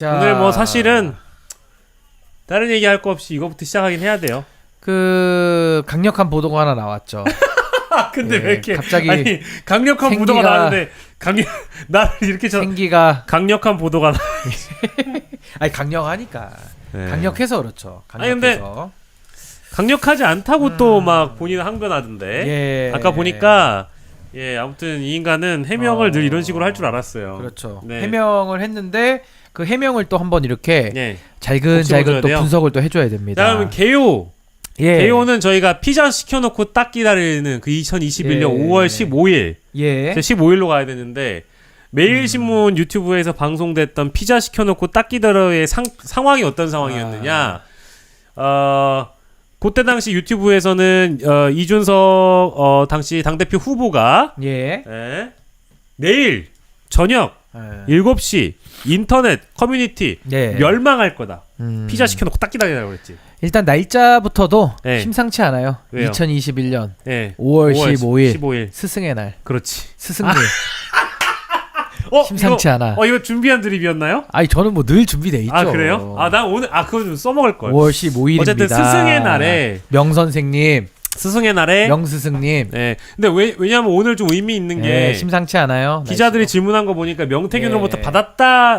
자, 오늘 뭐 사실은 다른 얘기할 거 없이 이거부터 시작하긴 해야 돼요. 그 강력한 보도가 하나 나왔죠. 근데 예, 왜 이렇게 갑자기 아니 강력한 보도가 나왔는데 나를 이렇게 생기가 강력한 보도가 나. 아니 강력하니까 네. 강력해서 그렇죠. 아니, 근데 강력해서. 강력하지 않다고 또 막 본인은 항변하던데. 예. 아까 보니까 아무튼 이 인간은 해명을 늘 이런 식으로 할 줄 알았어요. 그렇죠. 네. 해명을 했는데 그 해명을 또 한번 이렇게 네. 잘근잘근 또 돼요. 분석을 또 해줘야 됩니다. 다음은 개요. 예. 개요는 저희가 피자 시켜놓고 딱 기다리는 그 2021년 예. 5월 15일. 예. 15일로 가야 되는데 매일신문 유튜브에서 방송됐던 피자 시켜놓고 딱 기다려의 상황이 어떤 상황이었느냐. 그때 당시 유튜브에서는 이준석 당시 당대표 후보가 예. 내일 저녁 7시 인터넷 커뮤니티 네. 멸망할 거다. 피자 음. 시켜놓고 딱 기다리라고 그랬지. 일단 날짜부터도 네. 심상치 않아요. 왜요? 2021년 네. 5월 15일 15일. 스승의 날. 그렇지. 스승님. 심상치 이거, 않아. 이거 준비한 드립이었나요? 아니 저는 뭐 늘 준비돼 있죠. 아 그래요? 나 오늘 그거 좀 써먹을 걸. 5월 15일입니다. 어쨌든 스승의 날에 명 선생님, 스승의 날에 명 스승님. 네. 근데 왜냐면 오늘 좀 의미 있는 게 네, 심상치 않아요. 기자들이 날씨도. 질문한 거 보니까 명태균으로부터 예.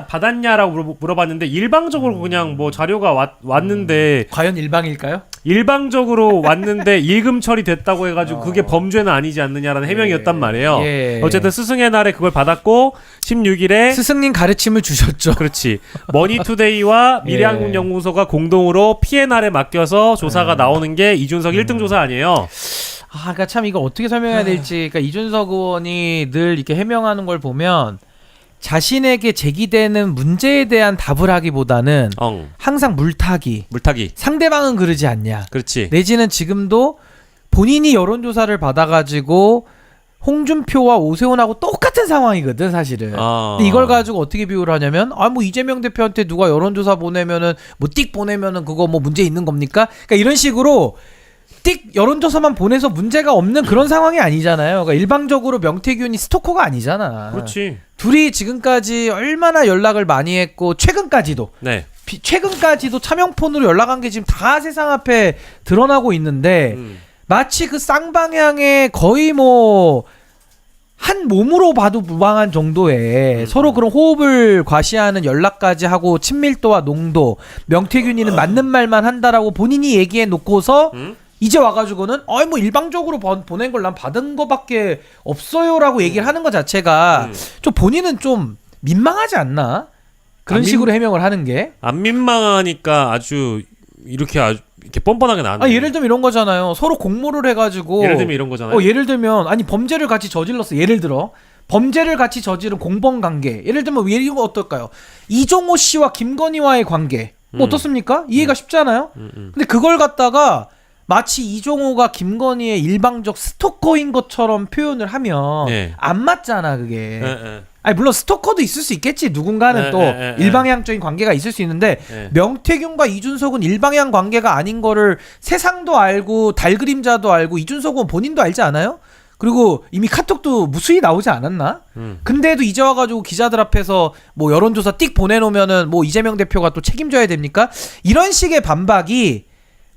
받았냐라고 물어봤는데 일방적으로 그냥 뭐 자료가 왔는데 과연 일방일까요? 일방적으로 왔는데 일금 처리됐다고 해가지고 그게 범죄는 아니지 않느냐라는 해명이었단 말이에요. 예. 어쨌든 스승의 날에 그걸 받았고 16일에 스승님 가르침을 주셨죠. 그렇지. 머니투데이와 예. 미래한국연구소가 공동으로 피해날에 맡겨서 조사가 나오는 게 이준석 1등 조사 아니에요? 그러니까 참 이거 어떻게 설명해야 될지. 그러니까 이준석 의원이 늘 이렇게 해명하는 걸 보면 자신에게 제기되는 문제에 대한 답을 하기보다는 항상 물타기. 상대방은 그러지 않냐. 그렇지. 내지는 지금도 본인이 여론조사를 받아가지고 홍준표와 오세훈하고 똑같은 상황이거든 사실은. 근데 이걸 가지고 어떻게 비유를 하냐면 뭐 이재명 대표한테 누가 여론조사 보내면은 뭐 띡 보내면은 그거 뭐 문제 있는 겁니까? 그러니까 이런 식으로 띡 여론조사만 보내서 문제가 없는 그런 상황이 아니잖아요. 그러니까 일방적으로 명태균이 스토커가 아니잖아. 그렇지. 둘이 지금까지 얼마나 연락을 많이 했고 최근까지도 최근까지도 차명폰으로 연락한 게 지금 다 세상 앞에 드러나고 있는데 마치 그 쌍방향의 거의 뭐 한 몸으로 봐도 무방한 정도의 서로 그런 호흡을 과시하는 연락까지 하고 친밀도와 농도, 명태균이는 맞는 말만 한다라고 본인이 얘기해 놓고서 이제 와가지고는 뭐 일방적으로 보낸 걸 난 받은 거밖에 없어요라고 얘기를 하는 것 자체가 좀 본인은 좀 민망하지 않나? 그런 식으로 해명을 하는 게 안 민망하니까 이렇게 뻔뻔하게 나왔네. 예를 들면 이런 거잖아요. 서로 공모를 해가지고 예를 들면 이런 거잖아요. 예를 들면 범죄를 같이 저질렀어. 예를 들어 범죄를 같이 저지른 공범 관계. 예를 들면 이런 거 어떨까요? 이종호 씨와 김건희와의 관계. 뭐 어떻습니까? 이해가 쉽잖아요. 근데 그걸 갖다가 마치 이종호가 김건희의 일방적 스토커인 것처럼 표현을 하면 안 맞잖아 그게. 물론 스토커도 있을 수 있겠지. 누군가는 또 일방향적인 관계가 있을 수 있는데 명태균과 이준석은 일방향 관계가 아닌 거를 세상도 알고 달그림자도 알고 이준석은 본인도 알지 않아요? 그리고 이미 카톡도 무수히 나오지 않았나? 근데도 이제 와가지고 기자들 앞에서 뭐 여론조사 띡 보내놓으면은 뭐 이재명 대표가 또 책임져야 됩니까? 이런 식의 반박이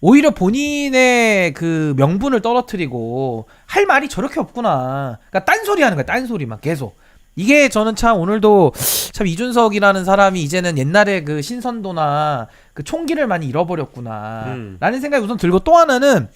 오히려 본인의 그 명분을 떨어뜨리고 할 말이 저렇게 없구나. 그러니까 딴소리 하는 거야. 딴소리만 계속. 이게 저는 참 오늘도 참 이준석이라는 사람이 이제는 옛날에 그 신선도나 그 총기를 많이 잃어버렸구나 라는 생각이 우선 들고, 또 하나는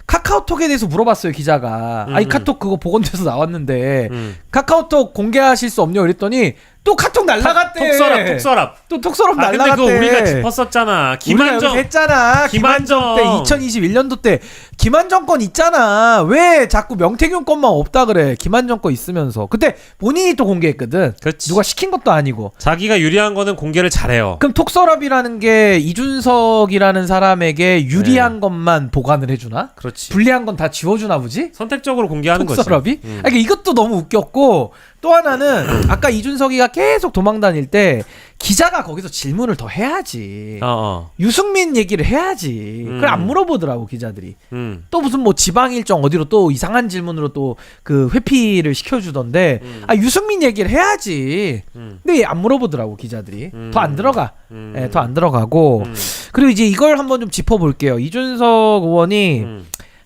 카카오톡에 대해서 물어봤어요 기자가. 카톡 그거 복원돼서 나왔는데 카카오톡 공개하실 수 없냐고 그랬더니 또 카톡 날라갔대. 톡서랍. 또 톡서랍 날라갔대. 근데 그거 우리가 짚었었잖아. 김한정 했잖아. 김한정 때 2021년도 때 김한정 건 있잖아. 왜 자꾸 명태균 건만 없다 그래. 김한정 거 있으면서. 그때 본인이 또 공개했거든. 그렇지. 누가 시킨 것도 아니고. 자기가 유리한 거는 공개를 잘해요. 그럼 톡서랍이라는 게 이준석이라는 사람에게 유리한 것만 보관을 해주나? 그렇지. 불리한 건 다 지워주나 보지? 선택적으로 공개하는 거지. 톡서랍이? 그러니까 이것도 너무 웃겼고, 또 하나는 아까 이준석이가 계속 도망다닐 때 기자가 거기서 질문을 더 해야지. 어. 유승민 얘기를 해야지. 그걸 안 물어보더라고 기자들이. 또 무슨 뭐 지방 일정 어디로 또 이상한 질문으로 또 그 회피를 시켜주던데 아 유승민 얘기를 해야지. 근데 안 물어보더라고 기자들이. 더 안 들어가. 예, 더 안 들어가고. 그리고 이제 이걸 한번 좀 짚어볼게요. 이준석 의원이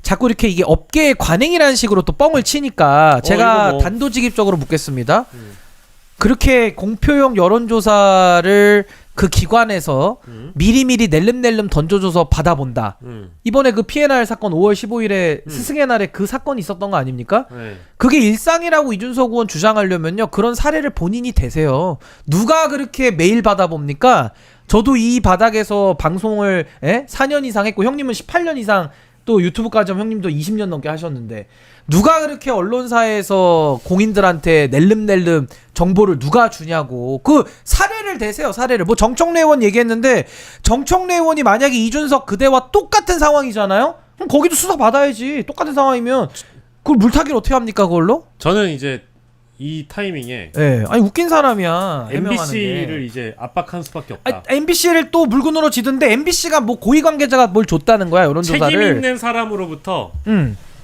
자꾸 이렇게 이게 업계의 관행이라는 식으로 또 뻥을 치니까 제가 뭐. 단도직입적으로 묻겠습니다. 그렇게 공표용 여론조사를 그 기관에서 미리미리 낼름낼름 던져줘서 받아본다. 이번에 그 PNR 사건 5월 15일에 스승의 날에 그 사건이 있었던 거 아닙니까? 네. 그게 일상이라고 이준석 의원 주장하려면요. 그런 사례를 본인이 대세요. 누가 그렇게 매일 받아봅니까? 저도 이 바닥에서 방송을 4년 이상 했고 형님은 18년 이상 또 유튜브까지 하면 형님도 20년 넘게 하셨는데 누가 그렇게 언론사에서 공인들한테 낼름낼름 정보를 누가 주냐고. 그 사례를 대세요. 사례를. 뭐 정청래 의원 얘기했는데 정청래 의원이 만약에 이준석 그대와 똑같은 상황이잖아요. 그럼 거기도 수사 받아야지. 똑같은 상황이면 그걸 물타기를 어떻게 합니까 그걸로? 저는 이제 이 타이밍에 예. 아니 웃긴 사람이야. MBC를 이제 압박한 수밖에 없다. MBC를 또 물건으로 지던데 MBC가 뭐 고위 관계자가 뭘 줬다는 거야 여론조사를. 책임 있는 사람으로부터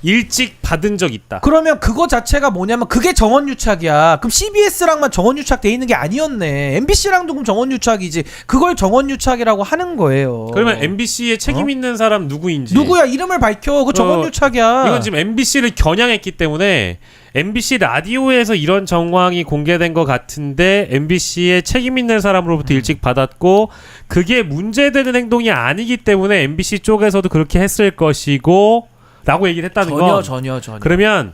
일찍 받은 적 있다. 그러면 그거 자체가 뭐냐면 그게 정원유착이야. 그럼 CBS랑만 정원유착 돼 있는 게 아니었네. MBC랑도 그럼 정원유착이지. 그걸 정원유착이라고 하는 거예요. 그러면 MBC에 책임 있는 사람 누구인지 누구야? 이름을 밝혀. 그 정원유착이야. 이건 지금 MBC를 겨냥했기 때문에 MBC 라디오에서 이런 정황이 공개된 것 같은데 MBC에 책임 있는 사람으로부터 일찍 받았고 그게 문제되는 행동이 아니기 때문에 MBC 쪽에서도 그렇게 했을 것이고 라고 얘기를 했다는 건 전혀. 그러면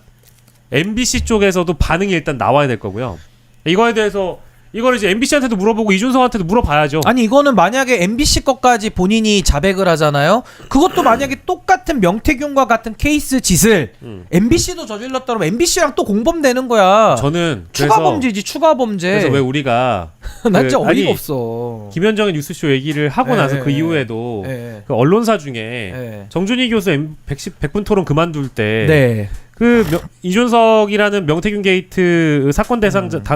MBC 쪽에서도 반응이 일단 나와야 될 거고요. 이거에 대해서 이걸 이제 MBC한테도 물어보고 이준석한테도 물어봐야죠. 아니 이거는 만약에 MBC 것까지 본인이 자백을 하잖아요. 그것도 만약에 똑같은 명태균과 같은 케이스 짓을 MBC도 저질렀다 그러면 MBC랑 또 공범되는 거야. 저는 추가 범죄지 추가 범죄. 그래서 왜 우리가 난 진짜 어이가 아니, 없어. 김현정의 뉴스쇼 얘기를 하고 나서 그 이후에도 그 언론사 중에 정준희 교수 100분 토론 그만둘 때 그 이준석이라는 명태균 게이트 사건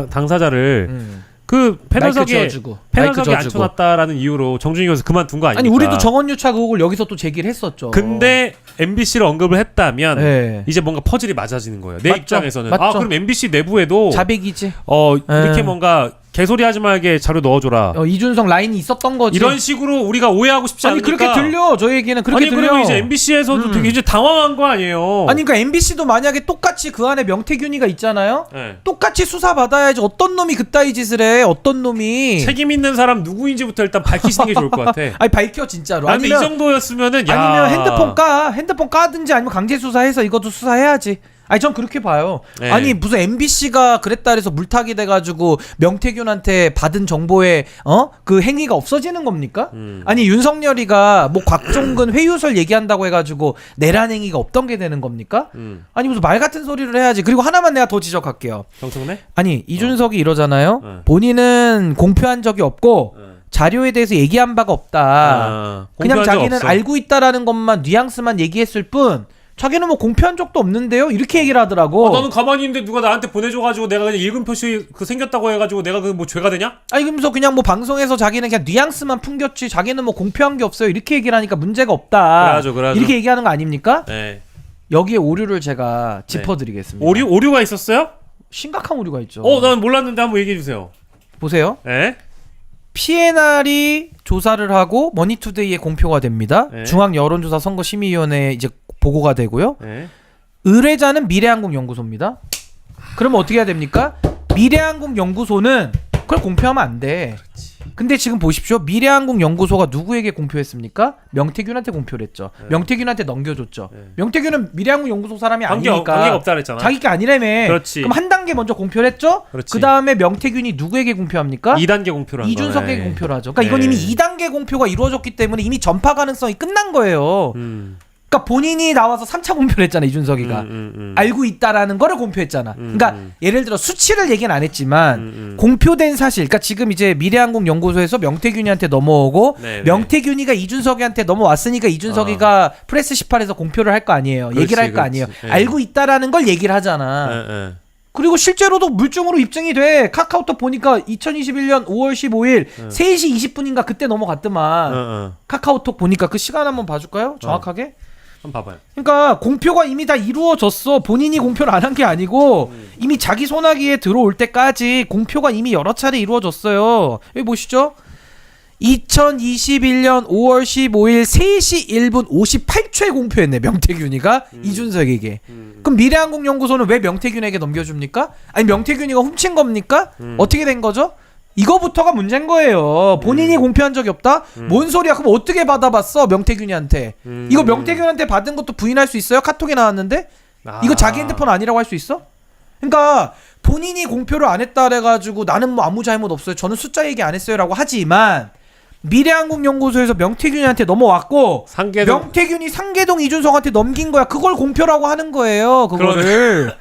당사자를 그 패널석에 앉혀놨다라는 이유로 정준희 교수 그만둔 거 아닙니까? 아니 우리도 정원유착 의혹을 여기서 또 제기를 했었죠. 근데 MBC를 언급을 했다면 이제 뭔가 퍼즐이 맞아지는 거예요. 내 맞죠? 입장에서는 맞죠? 아 그럼 MBC 내부에도 자백이지. 이렇게 뭔가 개소리하지 말게 자료 넣어줘라. 이준석 라인이 있었던 거지. 이런 식으로 우리가 오해하고 싶지 않으니까. 아니 그렇게 들려. 저 얘기는 그렇게 들려. 그러면 이제 MBC에서도 되게 이제 당황한 거 아니에요. 아니 그러니까 MBC도 만약에 똑같이 그 안에 명태균이가 있잖아요. 똑같이 수사 받아야지. 어떤 놈이 그따위 짓을 해. 어떤 놈이. 책임 있는 사람 누구인지부터 일단 밝히시는 게 좋을 것 같아. 아니 밝혀 진짜로. 아니면 이 정도였으면은 아니면 핸드폰 까든지 아니면 강제 수사해서 이것도 수사해야지. 아니 전 그렇게 봐요. 네. 아니 무슨 MBC가 그랬다 그래서 물타기 돼가지고 명태균한테 받은 정보에 그 행위가 없어지는 겁니까? 아니 윤석열이가 뭐 곽종근 회유설 얘기한다고 해가지고 내란 행위가 없던 게 되는 겁니까? 아니 무슨 말 같은 소리를 해야지. 그리고 하나만 내가 더 지적할게요. 정청래? 아니 이준석이 이러잖아요. 본인은 공표한 적이 없고 자료에 대해서 얘기한 바가 없다. 그냥 자기는 알고 있다라는 것만 뉘앙스만 얘기했을 뿐 자기는 뭐 공표한 적도 없는데요? 이렇게 얘기를 하더라고. 나는 가만히 있는데 누가 나한테 보내줘가지고 내가 그냥 읽은 표시 그 생겼다고 해가지고 내가 그 뭐 죄가 되냐? 아니 그러면서 그냥 뭐 방송에서 자기는 그냥 뉘앙스만 풍겼지 자기는 뭐 공표한 게 없어요 이렇게 얘기를 하니까 문제가 없다. 그래야죠. 이렇게 얘기하는 거 아닙니까? 네. 여기에 오류를 제가 짚어드리겠습니다. 오류가 있었어요? 심각한 오류가 있죠. 난 몰랐는데 한번 얘기해주세요. 보세요. 네? PNR이 조사를 하고 머니투데이에 공표가 됩니다. 중앙여론조사 선거심의위원회에 이제 보고가 되고요. 의뢰자는 미래한국연구소입니다. 그러면 어떻게 해야 됩니까? 미래한국연구소는 그걸 공표하면 안 돼. 근데 지금 보십시오. 미래한국연구소가 누구에게 공표했습니까? 명태균한테 공표를 했죠. 명태균한테 넘겨줬죠. 명태균은 미래한국연구소 사람이 아니니까 관계가 없다 그랬잖아. 자기가 아니라며. 그렇지. 그럼 한 단계 먼저 공표를 했죠. 그 다음에 명태균이 누구에게 공표합니까? 2단계 공표를 한 이준석에게 공표를 하죠. 그러니까 이건 이미 2단계 공표가 이루어졌기 때문에 이미 전파 가능성이 끝난 거예요. 그러니까 본인이 나와서 3차 공표를 했잖아. 이준석이가 알고 있다라는 거를 공표했잖아. 그러니까 예를 들어 수치를 얘기는 안 했지만 공표된 사실. 그러니까 지금 이제 미래한국연구소에서 명태균이한테 넘어오고 명태균이가 이준석이한테 넘어왔으니까 이준석이가 프레스 18에서 공표를 할 거 아니에요. 그렇지, 얘기를 할 거 아니에요. 알고 있다라는 걸 얘기를 하잖아. 그리고 실제로도 물증으로 입증이 돼. 카카오톡 보니까 2021년 5월 15일 3시 20분인가 그때 넘어갔더만. 카카오톡 보니까 그 시간 한번 봐줄까요? 정확하게? 한번 봐봐요. 그러니까 공표가 이미 다 이루어졌어. 본인이 공표를 안 한 게 아니고 이미 자기 손아귀에 들어올 때까지 공표가 이미 여러 차례 이루어졌어요. 여기 보시죠. 2021년 5월 15일 3시 1분 58초에 공표했네. 명태균이가 이준석에게. 그럼 미래항공연구소는 왜 명태균에게 넘겨줍니까? 아니 명태균이가 훔친 겁니까? 어떻게 된 거죠? 이거부터가 문제인 거예요. 본인이 공표한 적이 없다? 뭔 소리야? 그럼 어떻게 받아봤어? 명태균이한테. 이거 명태균한테 받은 것도 부인할 수 있어요? 카톡에 나왔는데? 이거 자기 핸드폰 아니라고 할 수 있어? 그러니까 본인이 공표를 안 했다 그래가지고 나는 뭐 아무 잘못 없어요. 저는 숫자 얘기 안 했어요 라고 하지만 미래항공연구소에서 명태균이한테 넘어왔고 명태균이 상계동 이준석한테 넘긴 거야. 그걸 공표라고 하는 거예요. 그거를.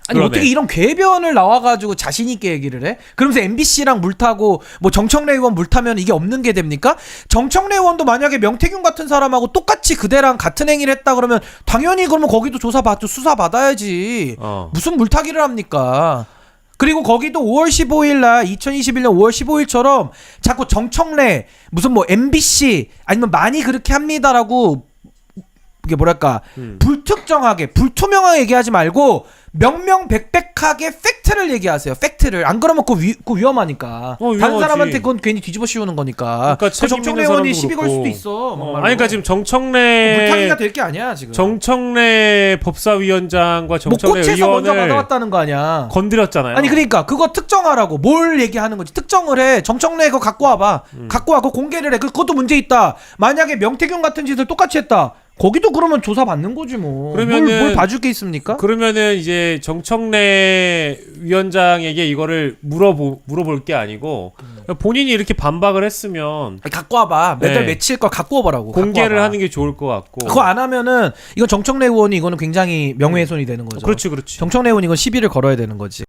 아니 어떻게 이런 궤변을 나와가지고 자신 있게 얘기를 해? 그러면서 MBC랑 물타고 뭐 정청래 의원 물타면 이게 없는 게 됩니까? 정청래 의원도 만약에 명태균 같은 사람하고 똑같이 그대랑 같은 행위를 했다 그러면 당연히 그러면 거기도 조사받죠. 수사 받아야지. 무슨 물타기를 합니까? 그리고 거기도 5월 15일 날 2021년 5월 15일처럼 자꾸 정청래 무슨 뭐 MBC 아니면 많이 그렇게 합니다라고 이게 뭐랄까 불특정하게 불투명하게 얘기하지 말고 명명백백하게 팩트를 얘기하세요. 팩트를. 안 그러면 그거 위험하니까. 다른 사람한테 그건 괜히 뒤집어 씌우는 거니까. 그러니까 그 정청래 의원이 시비 걸 수도 있어. 아니 그러니까 지금 정청래 물타기가 될 게 아니야 지금. 정청래 법사위원장과 정청래 뭐 의원을 먼저 받아왔다는 거 아니야. 건드렸잖아요. 아니 그러니까 그거 특정하라고. 뭘 얘기하는 거지. 특정을 해. 정청래 그거 갖고 와봐. 갖고 와. 그거 공개를 해. 그것도 문제 있다. 만약에 명태균 같은 짓을 똑같이 했다. 거기도 그러면 조사 받는 거지 뭐. 그러면은 뭘 봐줄 게 있습니까? 그러면은 이제 정청래 위원장에게 이거를 물어볼 게 아니고 본인이 이렇게 반박을 했으면 아니, 갖고 와봐. 몇 달 며칠 거 갖고 와보라고. 공개를 하는 게 좋을 것 같고. 그거 안 하면은 이건 정청래 의원이 이거는 굉장히 명예훼손이 되는 거죠. 그렇지. 정청래 의원 이건 시비를 걸어야 되는 거지.